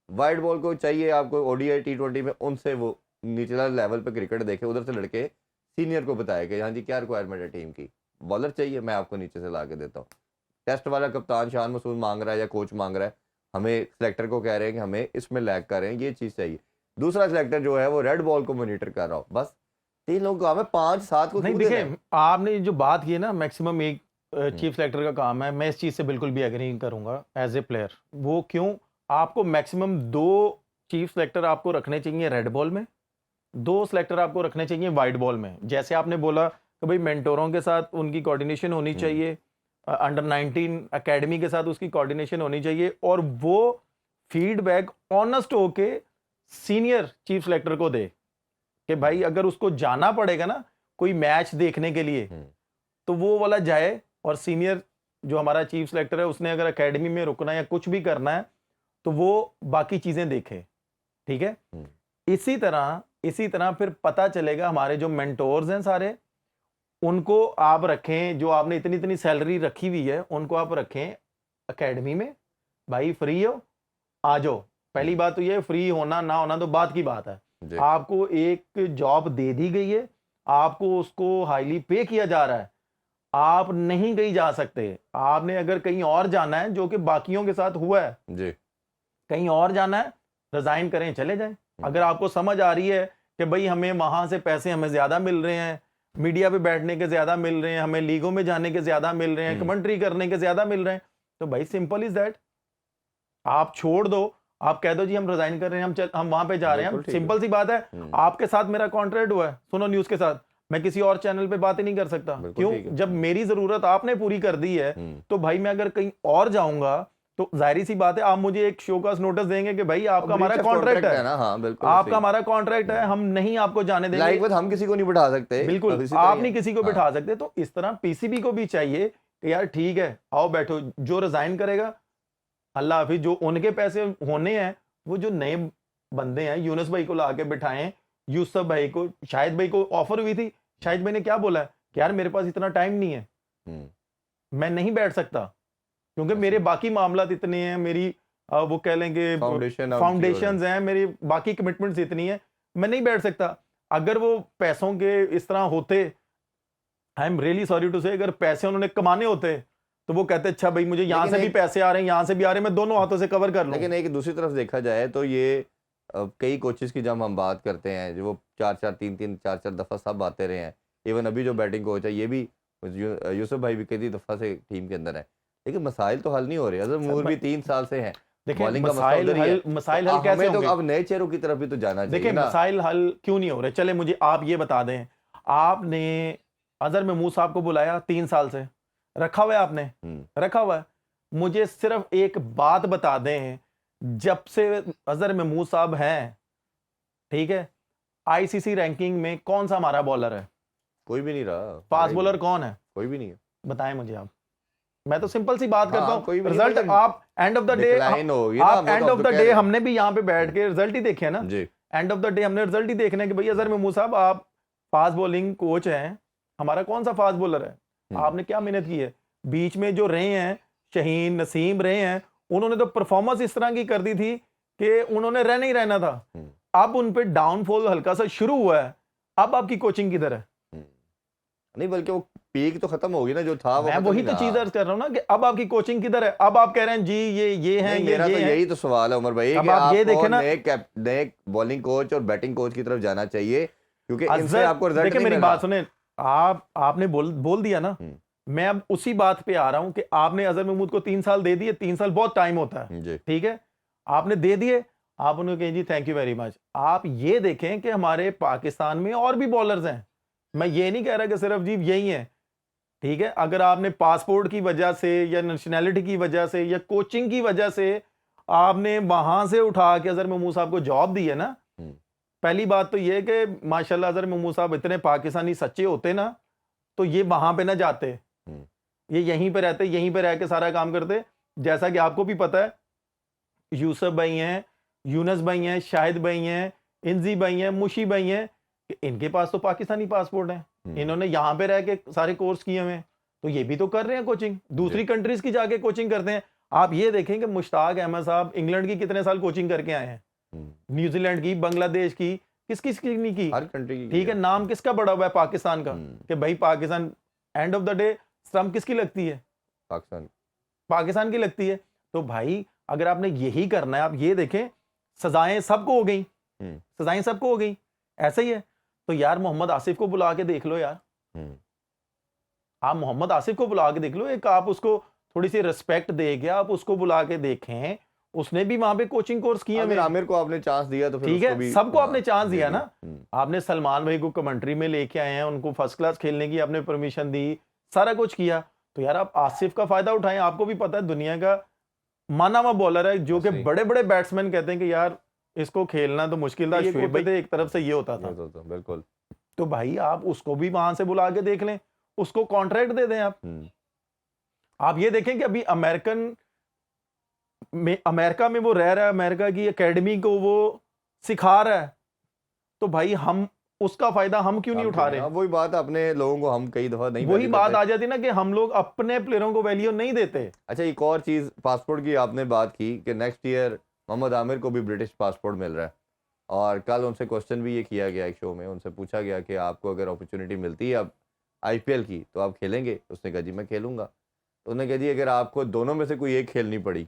वाइड बॉल को चाहिए आपको ODI T20 में उनसे वो निचला लेवल पे क्रिकेट देखे, उधर से लड़के सीनियर को बताया कि हाँ जी क्या रिक्वायरमेंट है टीम की, बॉलर चाहिए मैं आपको नीचे से ला के देता हूँ। टेस्ट वाला कप्तान शान मसूद मांग रहा है या कोच मांग रहा है, हमें सिलेक्टर को कह रहे हैं कि हमें इसमें लैग कर रहे हैं, ये चीज़ चाहिए। दूसरा सिलेक्टर जो है वो रेड बॉल को मॉनिटर कर रहा हो, बस 3 लोग काम है, 5-7 को नहीं क्यों देना है? देखिए, आपने जो बात की है ना, मैक्सिमम एक चीफ सेलेक्टर का काम है, मैं इस चीज से बिल्कुल भी एग्री करूंगा एज ए प्लेयर। वो क्यों? आपको मैक्सिमम 2 चीफ सेलेक्टर आपको रखने चाहिए रेड बॉल में, 2 सेलेक्टर आपको रखने चाहिए वाइट बॉल में। जैसे आपने बोला कि भाई मेंटोरों के साथ उनकी कोऑर्डिनेशन होनी चाहिए, अंडर 19 एकेडमी के साथ उसकी कोऑर्डिनेशन होनी चाहिए, और वो फीडबैक ऑनेस्ट होके सीनियर चीफ सेलेक्टर को दे कि भाई अगर उसको जाना पड़ेगा ना कोई मैच देखने के लिए, तो वो वाला जाए, और सीनियर जो हमारा चीफ सेलेक्टर है उसने अगर एकेडमी में रुकना या कुछ भी करना है तो वो बाकी चीजें देखे, ठीक है। इसी तरह फिर पता चलेगा, हमारे जो मेंटोर्स हैं सारे, उनको आप रखें, जो आपने इतनी इतनी सैलरी रखी हुई है उनको आप रखें एकेडमी में, भाई फ्री हो आ जाओ। पहली बात तो ये फ्री होना ना होना तो बात की बात है, जी आपको एक जॉब दे दी गई है, आपको उसको हाईली पे किया जा रहा है, आप नहीं कहीं जा सकते। आपने अगर कहीं और जाना है, जो कि बाकियों के साथ हुआ है, जी कहीं और जाना है, रिजाइन करें, चले जाएं। अगर आपको समझ आ रही है कि भाई हमें वहां से पैसे हमें ज्यादा मिल रहे हैं, मीडिया पे बैठने के ज्यादा मिल रहे हैं, हमें लीगों में जाने के ज्यादा मिल रहे हैं, कमेंट्री करने के ज्यादा मिल रहे हैं, तो भाई सिंपल इज दैट, आप छोड़ दो, आप कह दो जी हम रिजाइन कर रहे हैं, हम वहां पे जा रहे हैं। बिल्कुल ठीक है। सिंपल सी बात है, आपके साथ मेरा कॉन्ट्रैक्ट हुआ है सुनो न्यूज के साथ, मैं किसी और चैनल पे बात ही नहीं कर सकता। बिल्कुल क्यों? ठीक है। जब मेरी जरूरत आपने पूरी कर दी है, तो भाई मैं अगर कहीं और जाऊंगा तो जाहिर सी बात है आप मुझे एक शो का नोटिस देंगे कि भाई आपका हमारा कॉन्ट्रैक्ट है ना, हाँ बिल्कुल आपका हमारा कॉन्ट्रैक्ट है, हम नहीं आपको जाने देंगे। लाइक हम किसी को नहीं बिठा सकते, बिल्कुल अब इसी तरह आप ही नहीं है। किसी को हाँ, बिठा सकते। तो इस तरह पीसीबी को भी चाहिए कि यार ठीक है, आओ बैठो, जो रिजाइन करेगा अल्लाह हाफिज, जो उनके पैसे होने हैं वो जो नए बंदे हैं, यूनुस भाई को ला के बिठाएं, यूसुफ भाई को, शाहिद भाई को ऑफर हुई थी, शाहिद भाई ने क्या बोला है कि यार मेरे पास इतना टाइम नहीं है, मैं नहीं बैठ सकता, क्योंकि मेरे बाकी मामलात इतने हैं, मेरी वो कह लेंगे फाउंडेशंस हैं, मेरी बाकी कमिटमेंट्स इतनी है, मैं नहीं बैठ सकता। अगर वो पैसों के इस तरह होते, I am really sorry to say, अगर पैसे उन्होंने कमाने होते तो वो कहते अच्छा भाई मुझे यहाँ से भी पैसे आ रहे हैं, यहाँ से भी आ रहे हैं, मैं दोनों हाथों से कवर कर लूं। लेकिन एक दूसरी तरफ देखा जाए तो ये कई कोचेस की जब हम बात करते हैं, जो वो 4-4 दफा सब आते रहे हैं, इवन अभी जो बैटिंग कोच है ये भी यूसुफ भाई भी कई दफा से टीम के अंदर है, लेकिन मसाइल तो हल नहीं हो रहे। अजहर मूर भी 3 साल से हैं, देखिए मसाइल हल कैसे तो होंगे? अब नए चेहरों की तरफ भी तो जाना चाहिए। देखिए मसाइल हल क्यों नहीं हो रहे, चले मुझे आप ये बता दें, आपने अजहर महमूद साहब को बुलाया 3 साल से, रखा हुआ है आपने, रखा हुआ है, मुझे सिर्फ एक बात बता दें, जब से अजहर महमूद साहब हैं, ठीक है, आईसीसी रैंकिंग में कौन सा हमारा बॉलर है? कोई भी नहीं रहा। फास्ट बॉलर कौन है? कोई भी नहीं है। बताएं मुझे आप। मैं तो सिंपल सी बात करता हूं, कोई भी नहीं, रिजल्ट लेकिन आप end of the day, decline होगी ना, आप वो एंड तो ऑफ हम द तो कह डे, रहे हैं। हमने भी यहाँ पे बैठ के रिजल्ट ही देखे हैं ना जी एंड ऑफ द डे हमने रिजल्ट ही देखना है कि भाई अजहर महमूद साहब आप फास्ट बॉलिंग कोच हैं, हमारा कौन सा फास्ट बॉलर है? आपने क्या मेहनत की है? बीच में जो रहे हैं, शहीन नसीम रहे हैं, उन्होंने तो परफॉर्मेंस इस तरह की कर दी थी कि उन्होंने रहना ही रहना था। अब उन पे डाउनफॉल हल्का सा शुरू हुआ है, अब आपकी कोचिंग किधर है? नहीं, बल्कि वो पीक तो खत्म होगी ना जो था, वो मैं खत्म वही ही तो ना। चीज अर्ज कर रहा हूं ना कि अब आपकी कोचिंग किधर है? अब आप कह रहे हैं जी ये है, नहीं, ये मेरा तो है। यही तो सवाल है उमर भाई अब कि आप ये आपको देखें ना, नए बॉलिंग कोच और बैटिंग कोच की तरफ जाना चाहिए, क्योंकि इनसे अजहर आपको रिजल्ट देखिए नहीं मेरी मिल रहा। बात सुने, आपने बोल दिया ना, मैं अब उसी बात पे आ रहा हूं कि आपने अजहर महमूद को 3 साल दे दिए, 3 साल बहुत टाइम होता है, जी ठीक है, आपने दे दिए, आप उन्हें कहें जी थैंक यू वेरी मच। आप ये देखें कि हमारे पाकिस्तान में और भी बॉलर्स हैं, मैं ये नहीं कह रहा कि सिर्फ जी यही है, ठीक है, अगर आपने पासपोर्ट की वजह से या नेशनैलिटी की वजह से या कोचिंग की वजह से आपने वहां से उठा के अजहर महमूद साहब को जॉब दी है ना, पहली बात तो ये है कि माशाल्लाह अजहर महमूद साहब इतने पाकिस्तानी सच्चे होते ना, तो ये वहां पे ना जाते, ये यहीं पे रहते, यहीं पे रह के सारा काम करते। जैसा कि आपको भी पता है, यूसुफ भाई हैं, यूनुस भाई हैं, शाहिद भाई हैं, इंजी भाई हैं, मुशी भाई हैं, इनके पास तो पाकिस्तानी पासपोर्ट है, इन्होंने यहाँ पे रह के सारे कोर्स किए हुए हैं, तो ये भी तो कर रहे हैं कोचिंग, दूसरी कंट्रीज की जाके कोचिंग करते हैं। आप ये देखें कि मुश्ताक अहमद साहब इंग्लैंड की कितने साल कोचिंग करके आए हैं, न्यूजीलैंड की, बांग्लादेश की, किस किस की नहीं की, हर कंट्री की। ठीक है, नाम किसका बड़ा हुआ है? पाकिस्तान का, कि भाई Pakistan, end of the day stump किसकी लगती है? पाकिस्तान की लगती है। तो भाई अगर आपने यही करना है, आप ये देखें सजाएं सबको हो गई, सजाएं सबको हो गई, ऐसा ही है। तो यार मोहम्मद आसिफ को बुला के देख लो यार, आप मोहम्मद आसिफ को बुला के देख लो, एक आप उसको थोड़ी सी रिस्पेक्ट दे के आप उसको बुला के देखें, उसने भी वहां पे कोचिंग कोर्स किया। आमिर को आपने चांस दिया तो फिर ठीक है, सबको आपने चांस दिया ना। आपने सलमान भाई को कमेंट्री में लेके आए हैं, उनको फर्स्ट क्लास खेलने की आपने परमिशन दी, सारा कुछ किया, तो यार आप आसिफ का फायदा उठाएं। आपको भी पता है दुनिया का माना हुआ बॉलर है, जो कि बड़े बड़े बैट्समैन कहते हैं कि यार इसको खेलना तो मुश्किल था, शोएब भाई एक तरफ से ये होता था, बिल्कुल। तो भाई आप उसको भी वहां से बुला के देख लें, उसको कॉन्ट्रैक्ट दे दें आप ये देखें कि अभी अमेरिका में वो रह रहा है, अमेरिका की एकेडमी को वो सिखा रहा है, तो भाई हम उसका फायदा हम क्यों नहीं उठा रहे? वही बात, अपने लोगों को हम कई दफा नहीं, वही बात आ जाती ना कि हम लोग अपने प्लेयरों को वैल्यू नहीं देते। अच्छा, एक और चीज, पासपोर्ट की आपने बात की कि नेक्स्ट ईयर मोहम्मद आमिर को भी ब्रिटिश पासपोर्ट मिल रहा है, और कल उनसे क्वेश्चन भी ये किया गया एक शो में, उनसे पूछा गया कि आपको अगर अपॉर्चुनिटी मिलती है अब आईपीएल की तो आप खेलेंगे? उसने कहा जी मैं खेलूंगा। तो उन्होंने कहा जी अगर आपको दोनों में से कोई एक खेलनी पड़ी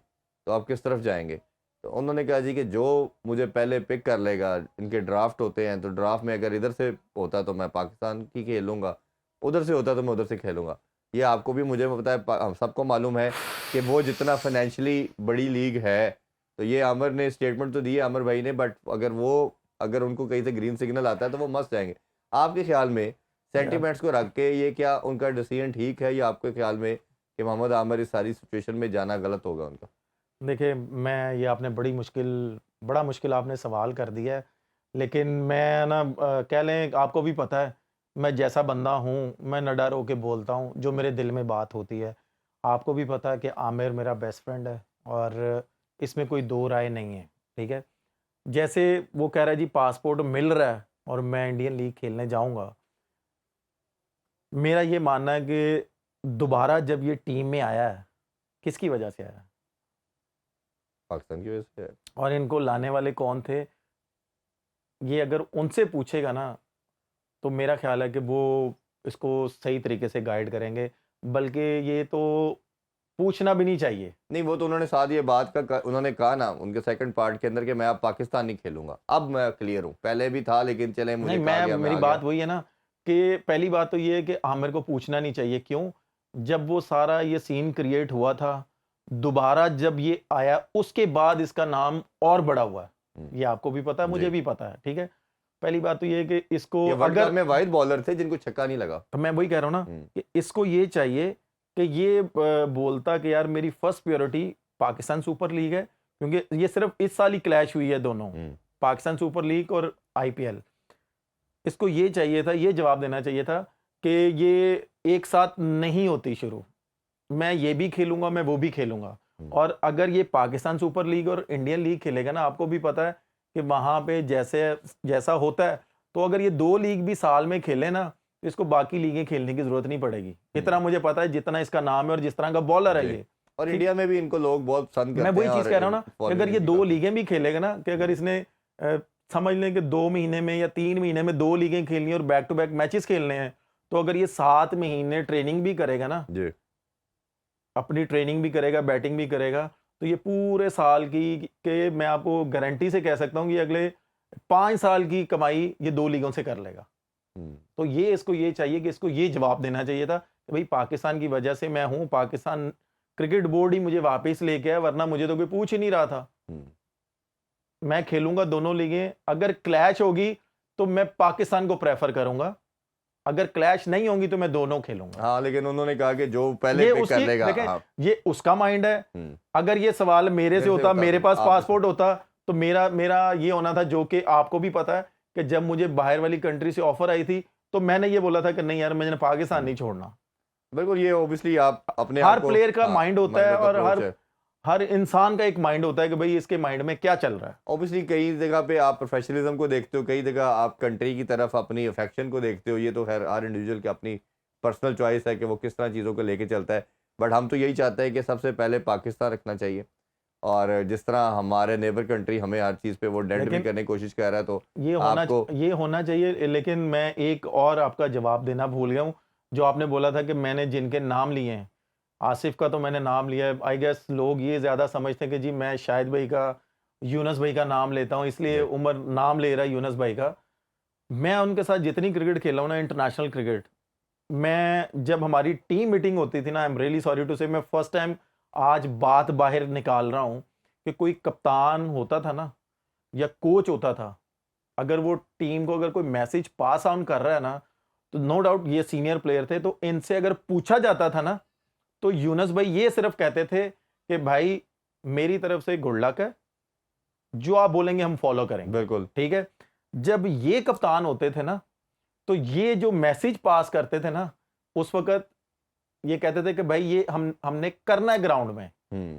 तो आप किस तरफ जाएंगे? तो उन्होंने कहा जी कि जो मुझे पहले पिक कर लेगा, इनके ड्राफ्ट होते हैं तो ड्राफ्ट में अगर इधर से होता तो मैं पाकिस्तान की खेलूंगा, उधर से होता तो मैं उधर से खेलूंगा। ये आपको भी मुझे पता है, हम सबको मालूम है कि वो जितना फाइनेंशियली बड़ी लीग है, तो ये आमिर ने स्टेटमेंट तो दी है आमिर भाई ने, बट अगर उनको कहीं से ग्रीन सिग्नल आता है तो वो मस्त जाएंगे। आपके ख्याल में सेंटिमेंट्स को रख के ये क्या उनका डिसीजन ठीक है, या आपके ख्याल में कि मोहम्मद आमिर इस सारी सिचुएशन में जाना गलत होगा उनका? देखिए, मैं ये आपने बड़ा मुश्किल आपने सवाल कर दिया है। लेकिन मैं ना कह लें आपको भी पता है, मैं जैसा बंदा हूँ, मैं निडर होके बोलता हूँ, जो मेरे दिल में बात होती है। आपको भी पता है कि आमिर मेरा बेस्ट फ्रेंड है और इसमें कोई दो राय नहीं है, ठीक है? जैसे वो कह रहा है जी पासपोर्ट मिल रहा है और मैं इंडियन लीग खेलने जाऊँगा। मेरा ये मानना है कि दोबारा जब ये टीम में आया है, किसकी वजह से आया है? पाकिस्तान की वजह से है। और इनको लाने वाले कौन थे? ये अगर उनसे पूछेगा ना, तो मेरा ख़्याल है कि वो इसको सही तरीके से गाइड करेंगे। बल्कि ये तो पूछना भी नहीं चाहिए। नहीं, वो तो उन्होंने साथ ये बात का उन्होंने कहा ना उनके सेकंड पार्ट के अंदर कि मैं अब पाकिस्तान नहीं खेलूंगा, अब मैं क्लियर हूँ, पहले भी था लेकिन चले मुझे नहीं, कहा मैं गया मैं मेरी आ बात गया। वही है ना कि पहली बात तो ये है कि आमिर को पूछना नहीं चाहिए। क्यों? जब वो सारा ये सीन क्रिएट हुआ था, दोबारा जब ये आया, उसके बाद इसका नाम और बड़ा हुआ है। हम्म, ये आपको भी पता है, मुझे जी, भी पता है, ठीक है? पहली बात तो ये है कि इसको ये वर्ल्ड कप अगर में वाहिद बॉलर थे जिनको छक्का नहीं लगा। तो मैं वही कह रहा हूँ ना हम्म, कि इसको ये चाहिए कि ये बोलता कि यार मेरी first priority Pakistan super league है, क्योंकि ये सिर्फ इस साल ही क्लैश हुई है दोनों, हम्म, पाकिस्तान सुपर लीग और आईपीएल। इसको ये चाहिए था, ये जवाब देना चाहिए था कि ये एक साथ नहीं होती शुरू। मैं ये भी खेलूंगा, मैं वो भी खेलूंगा। हम्म, और अगर ये पाकिस्तान सुपर लीग और इंडियन लीग खेलेगा ना, आपको भी पता है कि वहां पे जैसा होता है, तो अगर ये दो लीग भी साल में खेले ना, तो इसको बाकी लीगें खेलने की जरूरत नहीं पड़ेगी। इतना मुझे पता है, जितना इसका नाम है और जिस तरह का बॉलर है जी। ये। और ठीक, इंडिया में भी इनको लोग बहुत पसंद मैं करते वही हैं चीज और कह रहा हूँ ना कि अगर फॉलोइंग ये भी दो काफी। लीगें भी खेलेगा ना, कि अगर इसने समझ लें कि 2 महीने में या 3 महीने में दो लीगें खेलनी है और बैक टू बैक मैचेस खेलने हैं, तो अगर ये 7 महीने ट्रेनिंग भी करेगा ना, जी, अपनी ट्रेनिंग भी करेगा, बैटिंग भी करेगा, तो ये पूरे साल की के मैं आपको गारंटी से कह सकता हूँ कि अगले 5 साल की कमाई ये दो लीगों से कर लेगा। हम्म, तो ये इसको ये चाहिए कि इसको ये जवाब देना चाहिए था कि भाई पाकिस्तान की वजह से मैं हूँ, पाकिस्तान क्रिकेट बोर्ड ही मुझे वापस लेके आया, वरना मुझे तो कोई पूछ ही नहीं रहा था। हम्म। मैं खेलूंगा दोनों लीगें, अगर क्लैश होगी तो मैं पाकिस्तान को प्रेफर करूंगा, अगर क्लैश नहीं होंगी तो मैं दोनों खेलूंगा। हाँ, लेकिन उन्होंने कहा कि जो पहले ये पिक कर उसकी लेगा। देखें, हाँ। ये उसका माइंड है। हम्म, अगर ये सवाल मेरे से मेरे से होता, होता मेरे तो पास आप पासपोर्ट होता, तो मेरा मेरा ये होना था, जो कि आपको भी पता है कि जब मुझे बाहर वाली कंट्री से ऑफर आई थी, तो मैंने ये बोला था कि नहीं यार, मैंने पाकिस्तान नहीं छोड़ना। बिल्कुल, ये ऑब्वियसली आप अपने हर आप को, प्लेयर का हाँ, माइंड होता माइंड है का और अप्रोच हर है। हर इंसान का एक माइंड होता है कि भाई इसके माइंड में क्या चल रहा है। ऑब्वियसली कई जगह पे आप प्रोफेशनलिज्म को देखते हो, कई जगह आप कंट्री की तरफ अपनी अफेक्शन को देखते हो। ये तो खैर हर इंडिविजुअल की अपनी पर्सनल चॉइस है कि वो किस तरह चीज़ों को लेके चलता है। बट हम तो यही चाहते हैं कि सबसे पहले पाकिस्तान रखना चाहिए, और जिस तरह हमारे नेबर कंट्री हमें हर चीज़ पे वो डेंट भी लेकिन करने की कोशिश कर रहा है, तो आपको ये होना चाहिए। लेकिन मैं एक और आपका जवाब देना भूल गया हूँ, जो आपने बोला था कि मैंने जिनके नाम लिए हैं, आसिफ का तो मैंने नाम लिया है। आई गेस लोग ये ज़्यादा समझते हैं कि जी मैं शाहिद भाई का, यूनुस भाई का नाम लेता हूँ, इसलिए जी, उमर नाम ले रहा है यूनुस भाई का। मैं उनके साथ जितनी क्रिकेट खेला हूँ ना, इंटरनेशनल क्रिकेट, मैं जब हमारी टीम मीटिंग होती थी ना, I am really sorry to say, मैं फर्स्ट टाइम आज बात बाहर निकाल रहा हूँ कि कोई कप्तान होता था ना या कोच होता था, अगर वो टीम को अगर कोई मैसेज पास ऑन कर रहा है ना, तो नो डाउट ये सीनियर प्लेयर थे, तो इनसे अगर पूछा जाता था ना, तो यूनुस भाई ये सिर्फ कहते थे कि भाई मेरी तरफ से गुड लक है, जो आप बोलेंगे हम फॉलो करेंगे, बिल्कुल। ठीक है। जब ये कप्तान होते थे ना, तो ये जो मैसेज पास करते थे ना, उस वक्त ये कहते थे कि भाई ये हमने करना है ग्राउंड में,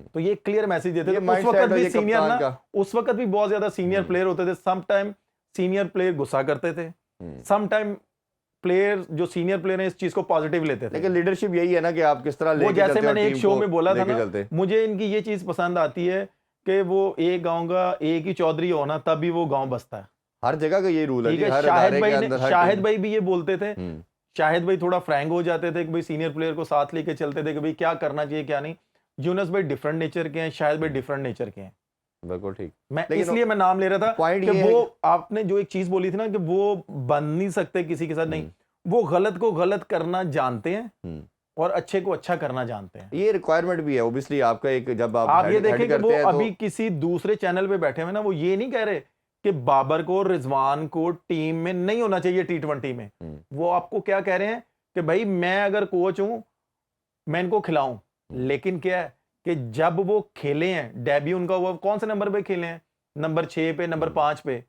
तो ये क्लियर मैसेज देते ये थे। उस माइंड वक्त सेट है भी ये सीनियर कप्तान ना, का। उस वक्त भी बहुत ज्यादा सीनियर प्लेयर होते थे। सम टाइम सीनियर प्लेयर गुस्सा करते थे, सम टाइम प्लेयर जो सीनियर प्लेयर हैं इस चीज को पॉजिटिव लेते थे। लेकिन लीडरशिप यही है ना कि आप किस तरह वो लेके जैसे चलते हो, मैंने एक टीम शो को में बोला था लेके ना, चलते। मुझे इनकी ये चीज पसंद आती है कि वो एक गांव का एक ही चौधरी होना, तभी वो गांव बसता है। हर जगह का ये रूल है ठीक जी, है, हर शाहिद इदारे भाई के ने अंदर हर शाहिद टीम। भाई भी ये बोलते थे, हम्म, शाहिद भाई थोड़ा फ्रैंक हो जाते थे कि भाई सीनियर प्लेयर को साथ लेके चलते थे कि भाई क्या करना चाहिए क्या नहीं। यूनुस भाई डिफरेंट नेचर के हैं, शाहिद भाई डिफरेंट नेचर के हैं। बिल्कुल ठीक। मैं लेकिन इसलिए मैं नाम ले रहा था पॉइंट कि ये है वो कि आपने जो एक चीज बोली थी ना कि वो बन नहीं सकते किसी के साथ, नहीं, हम्म, वो गलत को गलत करना जानते हैं हम्म, और अच्छे को अच्छा करना जानते हैं। ये रिक्वायरमेंट भी है ओबियसली आपका, एक जब आप आप ये हेड देखें कि वो करते हैं तो अभी किसी दूसरे चैनल पे बैठे हुए ना, वो ये नहीं कह रहे कि बाबर को, रिजवान को टीम में नहीं होना चाहिए T20 में। वो आपको क्या कह रहे हैं कि भाई मैं अगर कोच हूं, मैं इनको खिलाऊं, लेकिन क्या है कि जब वो खेले हैं, डेब्यू उनका हुआ, कौन से नंबर पे खेले हैं? नंबर 6 पे, नंबर 5 पे।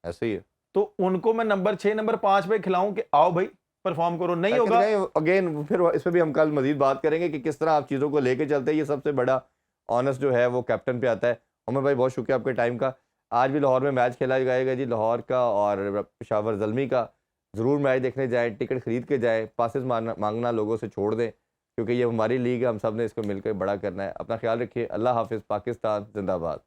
ऐसे ही है। तो उनको मैं नंबर 6 नंबर 5 पे खिलाऊं कि आओ भाई परफॉर्म करो, नहीं होगा। अगेन फिर इस पे भी हम कल मजीद बात करेंगे कि किस तरह आप चीज़ों को लेके चलते हैं। ये सबसे बड़ा ऑनर्स जो है वो कैप्टन पे आता है। उमर भाई बहुत शुक्रिया आपके टाइम का। आज भी लाहौर में मैच खेला जाएगा जी, लाहौर का और पेशावर ज़ल्मी का। ज़रूर मैच देखने जाएं, टिकट खरीद के जाएं, पासेस मांगना लोगों से छोड़ दें, क्योंकि ये हमारी लीग है, हम सब ने इसको मिलकर बड़ा करना है। अपना ख्याल रखिए। अल्लाह हाफिज़। पाकिस्तान जिंदाबाद।